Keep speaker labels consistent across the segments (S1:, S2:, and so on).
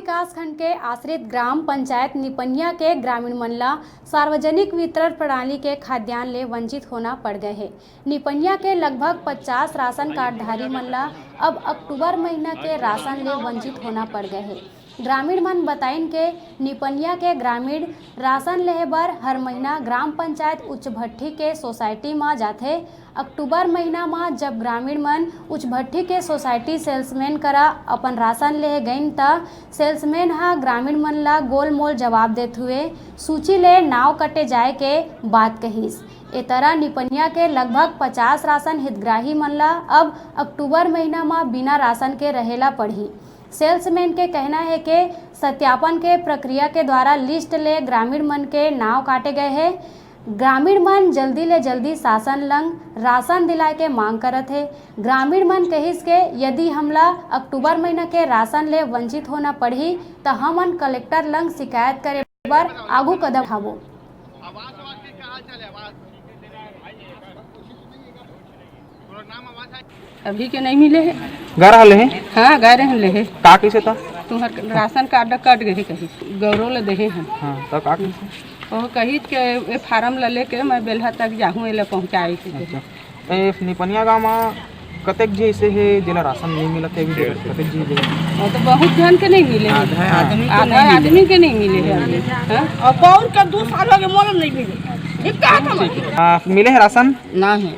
S1: विकास खंड के आश्रित ग्राम पंचायत निपनिया के ग्रामीण मन ला सार्वजनिक वितरण प्रणाली के खाद्यान्न ले वंचित होना पड़ गए है। निपनिया के लगभग 50 राशन कार्डधारी मन ला अब अक्टूबर महीना के राशन ले वंचित होना पड़ गए है। ग्रामीण मन बताइन के निपनिया के ग्रामीण राशन लेहे बर हर महीना ग्राम पंचायत उच्च भट्ठी के सोसाइटी में जाथे। अक्टूबर महीना में जब ग्रामीण मन उच्च भट्ठी के सोसाइटी सेल्समैन करा अपन राशन लेहे गईन त सेल्समैन हा ग्रामीण मन ला गोल मोल जवाब देते हुए सूची ले नाव कटे जाए के बात कहिस। ए तरह निपनिया के लगभग 50 राशन हितग्राही मन ला अब अक्टूबर महीना में बिना राशन के रहेला पड़ी। सेल्समैन के कहना है कि सत्यापन के प्रक्रिया के द्वारा लिस्ट ले ग्रामीण मन के नाव काटे गए हैं। ग्रामीण मन जल्दी ले जल्दी शासन लंग राशन दिलाए के मांग करत है। ग्रामीण मन कहिस के यदि हमला अक्टूबर महीना के राशन ले वंचित होना पड़ी तो हमन कलेक्टर लंग शिकायत करे बर आगू कदम उठाबो।
S2: अभी के नहीं मिले है।
S3: गा रहले हैं?
S2: हाँ गा रहे हैं।
S3: का कैसे था?
S2: तुम्हार राशन कार्ड कट गए कहीं गौरव ले देहे हैं।
S3: हाँ तो का कैसे?
S2: वो कही के फार्म ला लेके मैं बेल्हा तक जाहूँ एला पहुँचाई।
S3: अच्छा ए निपनिया गाँव में कतेक जी ऐसे है जिला राशन नहीं मिलते अभी कतेक जी
S2: वो तो बहुत जन के नहीं मिले हैं। आधा आदमी के नहीं मिले हैं। और कौन का 2 साल हो गए मोल नहीं मिले।
S3: मिले है राशन
S2: ना है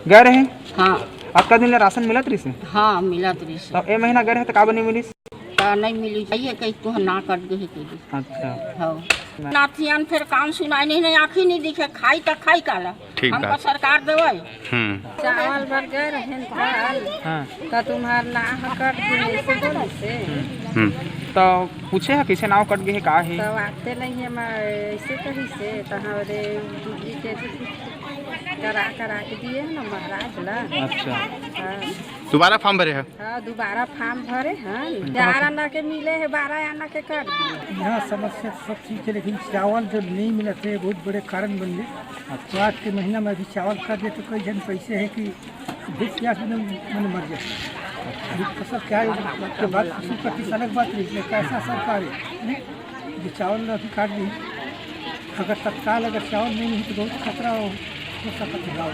S3: गए रहे?
S2: हाँ
S3: आपका दिन राशन मिला तरी से?
S2: हाँ मिला तरी से।
S3: तो ए महीना गए रहे तो का नहीं मिली?
S2: नहीं मिली चाहिए कहीं तो ना कट गई के।
S3: अच्छा
S2: हाँ नाथियान फिर काम सुनाई नहीं आँखी नहीं दिखे खाई तो खाई काला हमको सरकार देवे। चावल भर गए रहे तो तुम्हार ना कट गई से
S3: तो पूछे है कैसे नाव कट गए है का है?
S2: तो आते नहीं है मैं ऐसे कही से तहरे दीदी के करा के दिए ना महाराज ला।
S3: अच्छा
S4: दोबारा फॉर्म भरे है?
S2: हाँ दोबारा फॉर्म भरे हैं। 4 आना के मिले है 12 आना के कर दिए।
S5: यहाँ समस्या सब चीज़ है लेकिन चावल जो नहीं मिले थे बहुत बड़े कारण बन गए। तो आज के महीना में अभी चावल कर दिए तो कई जन पैसे है कि भूख प्यास में मन मर जाए। अभी फसल क्या है के बाद किसी अलग बात नहीं कैसा सरकार है जो चावल अभी काट दी। अगर तत्काल अगर चावल नहीं है तो बहुत खतरा हो सकता है।